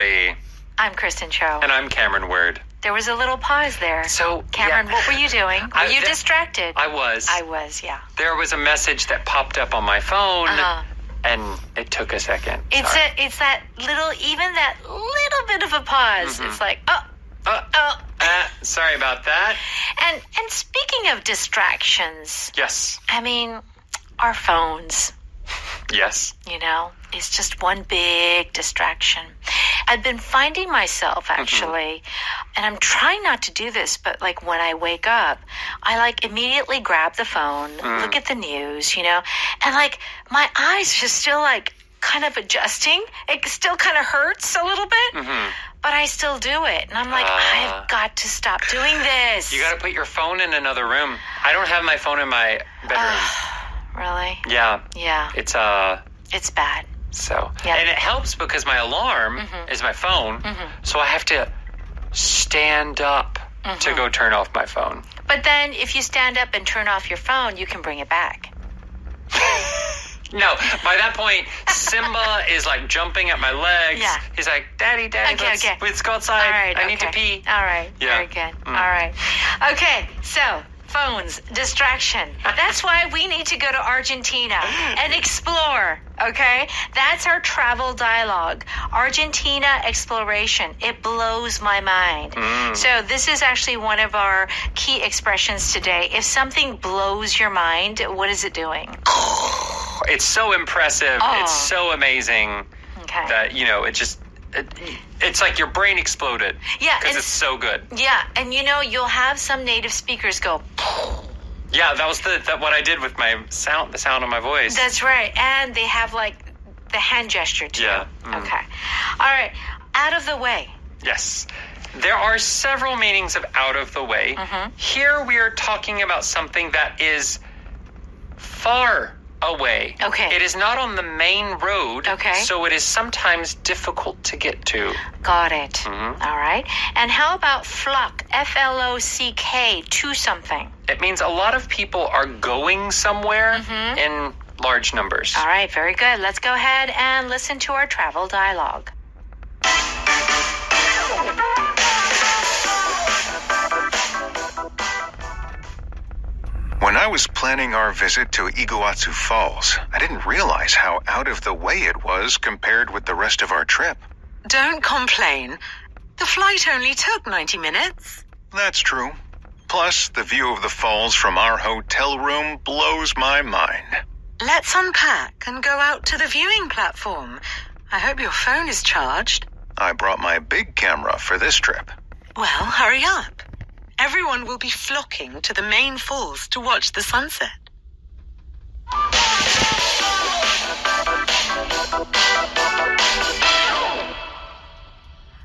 Hey, I'm Kristen Cho. and I'm Cameron Word. There was a little pause there. So, Cameron, yeah, what were you doing? Were you distracted? I was. I was, yeah. There was a message that popped up on my phone, and it took a second. It's Sorry. it's that little bit of a pause. It's like, Sorry about that. And speaking of distractions, Yes. I mean, our phones, Yes. is just one big distraction. I've been finding myself actually, and I'm trying not to do this, but like when I wake up, I immediately grab the phone, look at the news, and my eyes are still kind of adjusting. It still kind of hurts a little bit, but I still do it. And I'm like, I've got to stop doing this. You got to put your phone in another room. I don't have my phone in my bedroom. Really? Yeah. Yeah. It's bad. So, Yeah. and it helps because my alarm is my phone, so I have to stand up to go turn off my phone. But then if you stand up and turn off your phone, you can bring it back. No, by that point, Simba is jumping at my legs. Yeah. He's like, Daddy, Okay. let's go outside. All right. I need to okay. pee. All right. Yeah. Very good. All right. Okay. So, phones, distraction. That's why we need to go to Argentina and explore. Okay? That's our travel dialogue. Argentina exploration. It blows my mind. So, this is actually one of our key expressions today. If something blows your mind, what is it doing? It's so impressive. Oh. It's so amazing Okay. that, it's like your brain exploded. Yeah, Because and it's so good. Yeah, and you'll have some native speakers go, Yeah, that was what I did with my sound, the sound of my voice. that's right. And they have the hand gesture too. Yeah. Okay. All right. Out of the way. Yes. There are several meanings of out of the way. Here we are talking about something that is far away. Okay. It is not on the main road. Okay. So it is sometimes difficult to get to. Got it. All right. And how about flock? Flock, to something. It means a lot of people are going somewhere in large numbers. All right. Very good. Let's go ahead and listen to our travel dialogue. When I was planning our visit to Iguazu Falls, I didn't realize how out of the way it was compared with the rest of our trip. Don't complain. The flight only took 90 minutes. That's true. Plus, the view of the falls from our hotel room blows my mind. Let's unpack and go out to the viewing platform. I hope your phone is charged. I brought my big camera for this trip. Well, hurry up. Everyone will be flocking to the main falls to watch the sunset.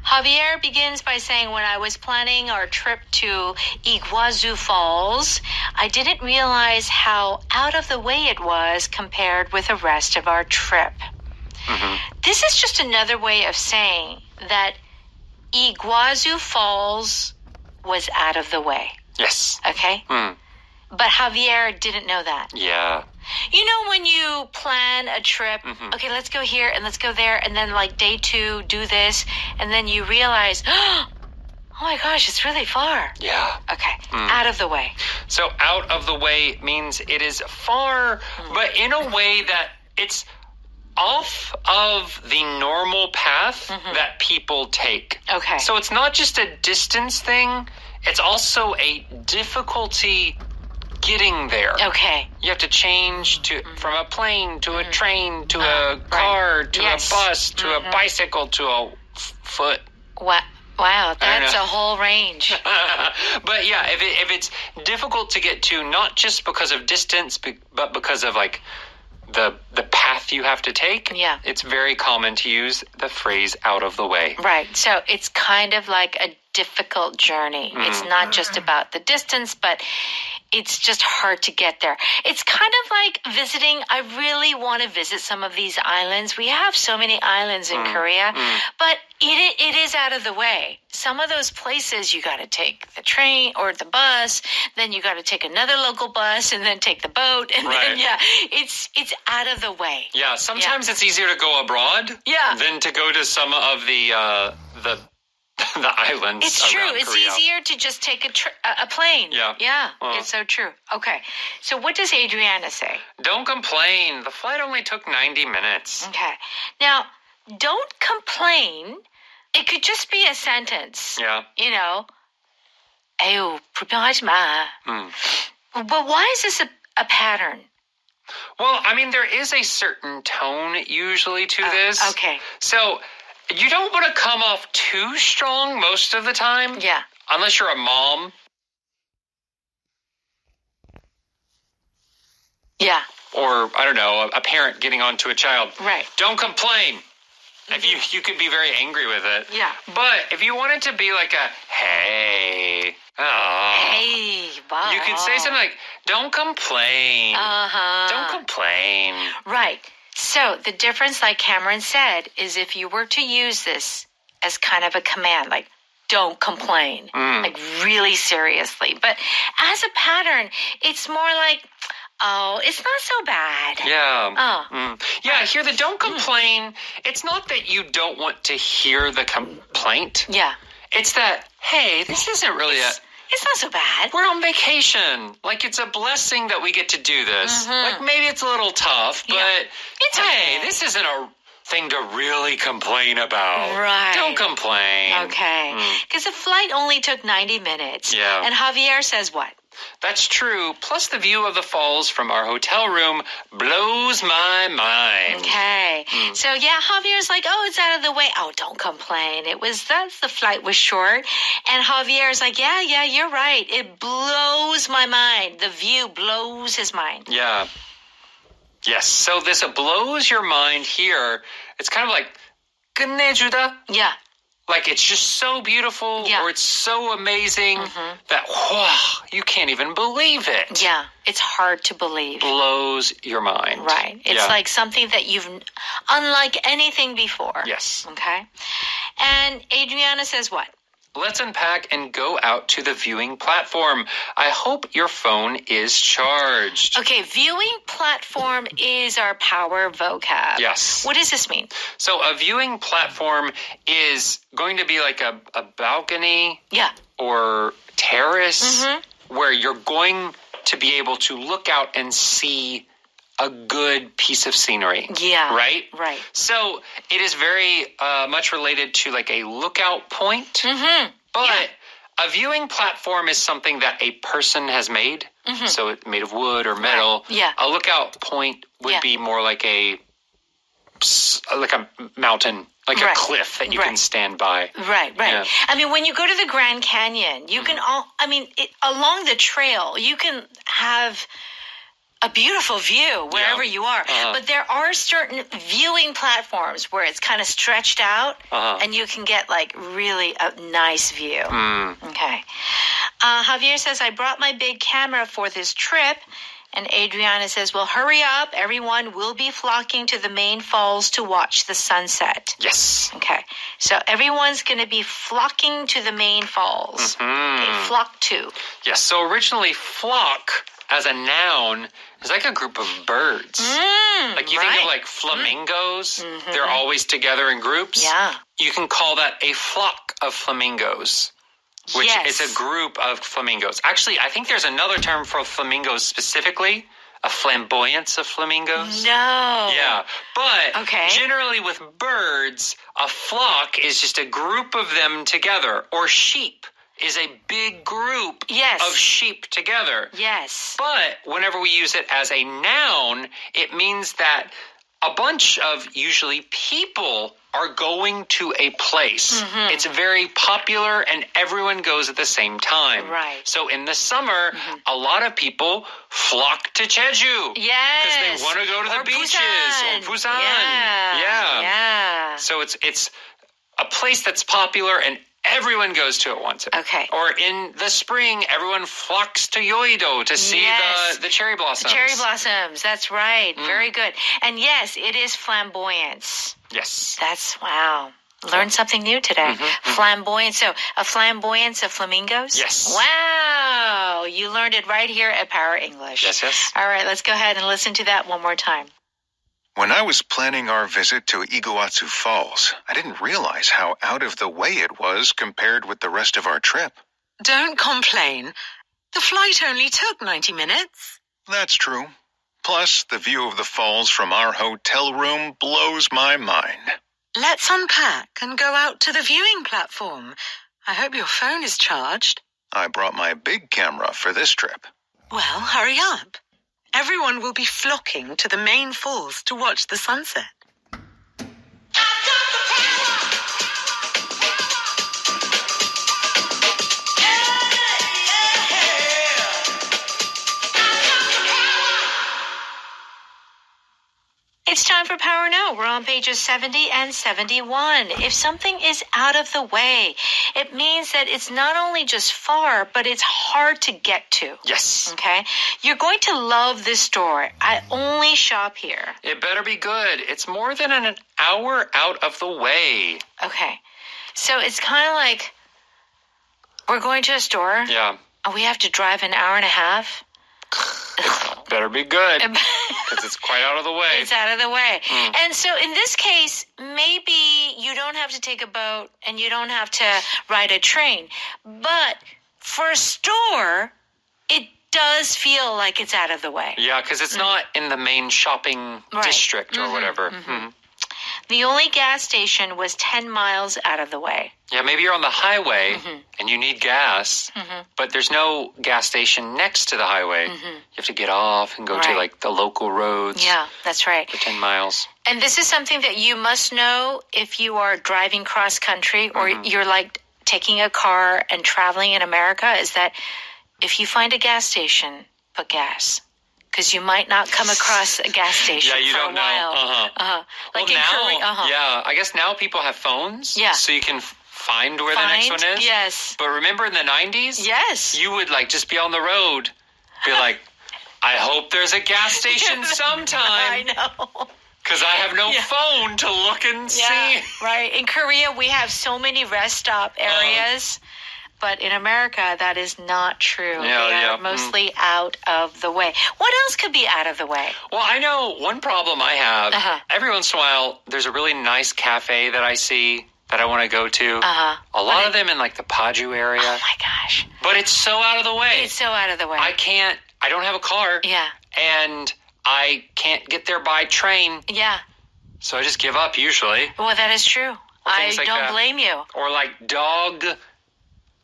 Javier begins by saying, when I was planning our trip to Iguazu Falls, I didn't realize how out of the way it was compared with the rest of our trip. This is just another way of saying that Iguazu Falls was out of the way. Yes. Okay? But Javier didn't know that. Yeah. When you plan a trip, okay, let's go here and let's go there, and then day 2, do this, and then you realize, oh my gosh, it's really far. Yeah. Okay, out of the way. So out of the way means it is far, but in a way that it's off of the normal path that people take. Okay. So it's not just a distance thing, it's also a difficulty getting there. Okay. You have to change from a plane to a train to a car to Yes. a bus to a bicycle to a foot. Wow, that's a whole range. But yeah, if it's difficult to get to, not just because of distance, but because of the path you have to take, it's very common to use the phrase out of the way. Right. So it's kind of like a difficult journey. It's not just about the distance, but it's just hard to get there. It's kind of like visiting. I really want to visit some of these islands. We have so many islands in Korea, but it is out of the way. some of those places you got to take the train or the bus, then you got to take another local bus and then take the boat. And then, it's out of the way. Yeah, sometimes it's easier to go abroad than to go to some of the islands. It's true. It's Korea. easier to just take a plane. Yeah. It's so true. Okay. So what does Adriana say? Don't complain. The flight only took 90 minutes. Okay. Now, don't complain. It could just be a sentence. Yeah. You know, 에휴, 불평하지 마. But why is this a pattern? Well, I mean, there is a certain tone usually to this. Okay. So you don't want to come off too strong most of the time. Yeah. Unless you're a mom. Yeah. Or, I don't know, a parent getting on to a child. Right. Don't complain. If you could be very angry with it. Yeah. But if you want it to be like a, hey, hey, wow. You could say something like, don't complain. Don't complain. Right. So the difference, like Cameron said, is if you were to use this as kind of a command, like, don't complain, like really seriously. But as a pattern, it's more like, oh, it's not so bad. Yeah. Yeah, here the don't complain, it's not that you don't want to hear the complaint. Yeah. It's that, hey, this isn't really It's not so bad. We're on vacation. Like, it's a blessing that we get to do this. Like, maybe it's a little tough, but it's hey, okay. this isn't a thing to really complain about. Right. Don't complain. Okay. Because the flight only took 90 minutes. Yeah. And Javier says what? That's true. Plus, the view of the falls from our hotel room blows my mind. Okay. So, yeah, Javier's like, oh, it's out of the way. Oh, don't complain. The flight was short. And Javier's like, yeah, you're right. It blows my mind. The view blows his mind. Yeah. Yes. So this blows your mind here. It's kind of like, 끝내주다. Yeah. Like, it's just so beautiful, or it's so amazing that, wow, you can't even believe it. Yeah, it's hard to believe. Blows your mind. Right. It's like something that unlike anything before. Yes. Okay. And Adriana says what? Let's unpack and go out to the viewing platform. I hope your phone is charged. Okay, viewing platform is our power vocab. Yes. What does this mean? So a viewing platform is going to be like a balcony or terrace where you're going to be able to look out and see a good piece of scenery. Yeah. Right? Right. So it is very much related to like a lookout point. But a viewing platform is something that a person has made. So it's made of wood or metal. Right. Yeah. A lookout point would be more like a mountain, like a cliff that you can stand by. Right. Yeah. I mean, when you go to the Grand Canyon, you can along the trail, you can have a beautiful view wherever you are. But there are certain viewing platforms where it's kind of stretched out and you can get like really a nice view. Okay. Javier says, I brought my big camera for this trip. And Adriana says, well, hurry up. Everyone will be flocking to the main falls to watch the sunset. Yes. Okay. So everyone's going to be flocking to the main falls. Okay, flock to. Yes. So originally flock as a noun is like a group of birds. Like you think of like flamingos. They're always together in groups. Yeah. You can call that a flock of flamingos. Which is a group of flamingos. Actually, I think there's another term for flamingos specifically, a flamboyance of flamingos. No. Yeah, but generally with birds, a flock is just a group of them together, or sheep is a big group of sheep together. Yes. But whenever we use it as a noun, it means that a bunch of usually people are going to a place. It's very popular and everyone goes at the same time. Right. So in the summer, a lot of people flock to Jeju. Yes. Because they want to go to the beaches. Busan. Or Busan. Yeah. So it's a place that's popular and everyone goes to it once. Okay. Or in the spring, everyone flocks to Yoido to see the cherry blossoms. Cherry blossoms. That's right. Very good. And yes, it is flamboyance. Yes. Wow. Learned something new today. Flamboyant. So a flamboyance of flamingos? Yes. Wow. You learned it right here at Power English. Yes. All right, let's go ahead and listen to that one more time. When I was planning our visit to Iguazu Falls, I didn't realize how out of the way it was compared with the rest of our trip. Don't complain. The flight only took 90 minutes. That's true. Plus, the view of the falls from our hotel room blows my mind. Let's unpack and go out to the viewing platform. I hope your phone is charged. I brought my big camera for this trip. Well, hurry up. Everyone will be flocking to the main falls to watch the sunset. It's time for Power Note. We're on pages 70 and 71. If something is out of the way, it means that it's not only just far, but it's hard to get to. Yes. Okay? You're going to love this store. I only shop here. It better be good. It's more than an hour out of the way. Okay. So it's kind of like we're going to a store. Yeah. And we have to drive an hour and a half. Better be good. Because it's quite out of the way. It's out of the way. And so in this case, maybe you don't have to take a boat and you don't have to ride a train. But for a store, it does feel like it's out of the way. Yeah, because it's not in the main shopping district or whatever. The only gas station was 10 miles out of the way. Yeah, maybe you're on the highway and you need gas, but there's no gas station next to the highway. You have to get off and go to like the local roads. Yeah, that's right. For 10 miles. And this is something that you must know if you are driving cross country or you're like taking a car and traveling in America, is that if you find a gas station, put gas. Because you might not come across a gas station you for don't a while. know. Like well, in now, Korea. yeah, I guess now people have phones. Yeah. So you can find where the next one is. Yes. But remember in the 90s? Yes. You would like just be on the road. Be like, I hope there's a gas station sometime. I know. Because I have no phone to look and see. Right. In Korea, we have so many rest stop areas. But in America, that is not true. They are mostly out of the way. What else could be out of the way? Well, I know one problem I have. Every once in a while, there's a really nice cafe that I see that I want to go to. A lot of them in like the Paju area. Oh my gosh. But it's so out of the way. It's so out of the way. I don't have a car. Yeah. And I can't get there by train. Yeah. So I just give up usually. Well, that is true. I like don't blame you. Or like dog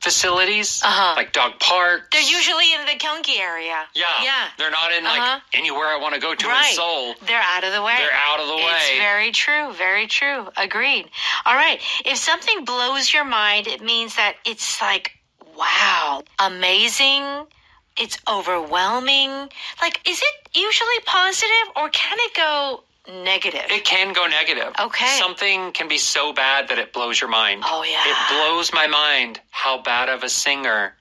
facilities, like dog parks. They're usually in the Gyeonggi area. Yeah. They're not in like anywhere I want to go to in Seoul. They're out of the way. They're out of the way. It's very true. Very true. Agreed. All right. If something blows your mind, it means that it's like, wow, amazing. It's overwhelming. Like, is it usually positive or can it go negative? It can go negative. Okay. Something can be so bad that it blows your mind. Oh, yeah. It blows my mind how bad of a singer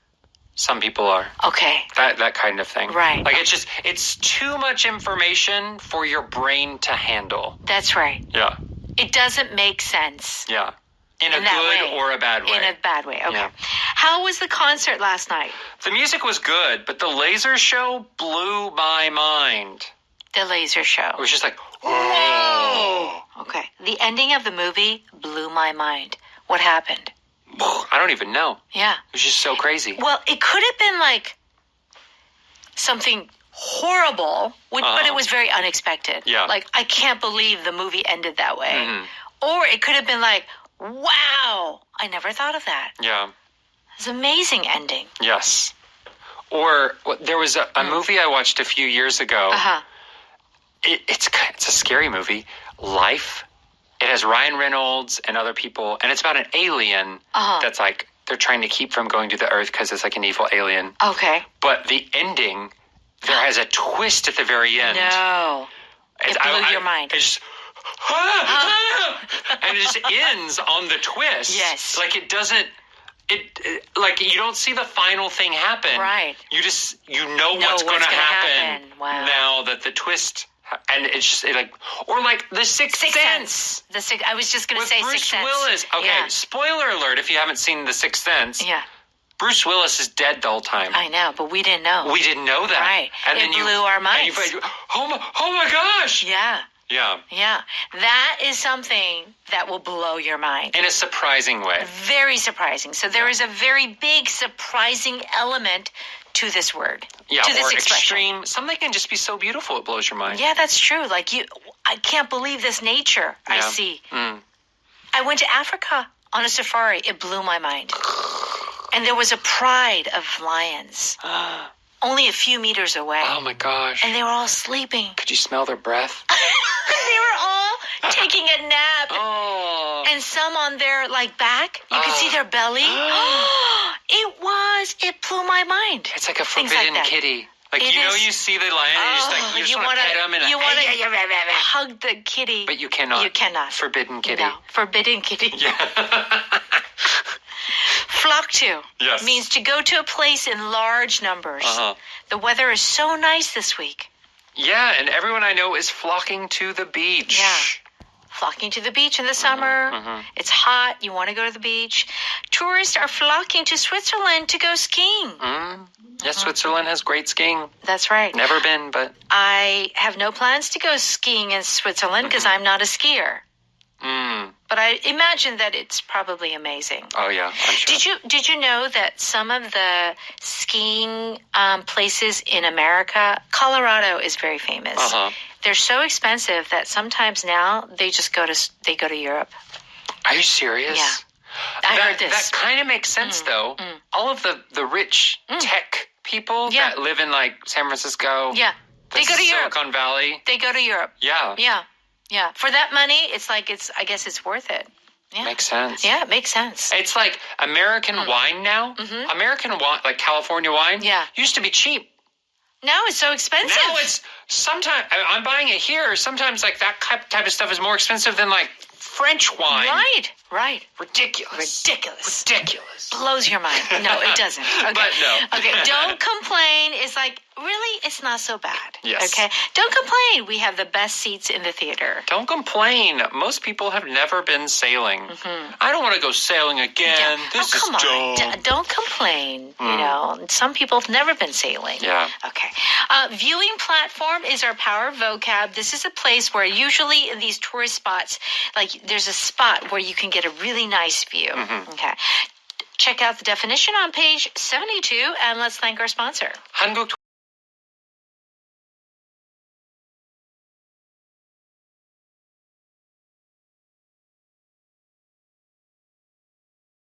some people are. Okay. That kind of thing. Right. Like it's too much information for your brain to handle. That's right. Yeah. It doesn't make sense. Yeah. In a good way. or a bad way. In a bad way. Okay. Yeah. How was the concert last night? The music was good, but the laser show blew my mind. The laser show. It was just like, whoa. Okay. The ending of the movie blew my mind. What happened? I don't even know. Yeah. It was just so crazy. Well, it could have been like something horrible, but it was very unexpected. Yeah. Like, I can't believe the movie ended that way. Or it could have been like, wow, I never thought of that. Yeah. It's an amazing ending. Yes. Or there was a movie I watched a few years ago. It's a scary movie, Life. It has Ryan Reynolds and other people, and it's about an alien that's like, they're trying to keep from going to the Earth because it's like an evil alien. Okay. But the ending, there has a twist at the very end. No. It blew your mind. It just, and it just ends on the twist. Yes. Like it doesn't, like you don't see the final thing happen. Right. You know what's going to happen Wow. now that the twist And it's just or like The Sixth Sense. I was just going to say Bruce Sixth Sense. Willis. Okay, Yeah. Spoiler alert if you haven't seen The Sixth Sense. Yeah. Bruce Willis is dead the whole time. I know, but we didn't know. We didn't know that. Right. And it then blew our minds. And you oh my gosh. Yeah. Yeah. Yeah. That is something that will blow your mind. In a surprising way. Very surprising. So there is a very big surprising element to this word. Yeah, to this or expression. extreme. Something can just be so beautiful it blows your mind. Yeah, that's true. Like I can't believe this nature I see. Mm. I went to Africa on a safari. It blew my mind. And there was a pride of lions. Only a few meters away. Oh my gosh. And they were all sleeping. Could you smell their breath? They were all taking a nap. Oh. And some on their back. You could see their belly. It blew my mind. It's like a Things forbidden that. kitty. Like, It you is. see the lion and you just want to pet him and you want to hug the kitty. But you cannot. You cannot. Forbidden kitty. No, forbidden kitty. Yeah. Flock to Yes. means to go to a place in large numbers. Uh-huh. The weather is so nice this week. Yeah, and everyone I know is flocking to the beach. Yeah. Flocking to the beach in the summer. It's hot. You want to go to the beach. Tourists are flocking to Switzerland to go skiing. Yes, Switzerland has great skiing. That's right. Never been, but... I have no plans to go skiing in Switzerland because I'm not a skier. But I imagine that it's probably amazing. Oh, yeah, I'm sure. Did you know that some of the skiing places in America, Colorado is very famous. They're so expensive that sometimes now they go to Europe. Are you serious? Yeah. I heard this. That kind of makes sense, though. All of the rich tech people that live in, San Francisco. Yeah. They go to Europe. Silicon Valley. They go to Europe. Yeah. Yeah. Yeah. For that money, I guess it's worth it. Yeah. Makes sense. Yeah, it makes sense. It's like American wine now. American wine, like California wine, used to be cheap. Now it's so expensive. Now it's sometimes, I'm buying it here. Sometimes that type of stuff is more expensive than French wine. Right. Ridiculous. Blows your mind. No, it doesn't. Okay. But no. Okay, don't complain. It's really, it's not so bad. Yes. Okay? Don't complain. We have the best seats in the theater. Don't complain. Most people have never been sailing. I don't want to go sailing again. Yeah. This is come on. dumb. Don't complain. You know, some people have never been sailing. Yeah. Okay. Viewing platform is our power vocab. This is a place where usually in these tourist spots, there's a spot where you can get a really nice view. Okay. Check out the definition on page 72, and let's thank our sponsor. 한국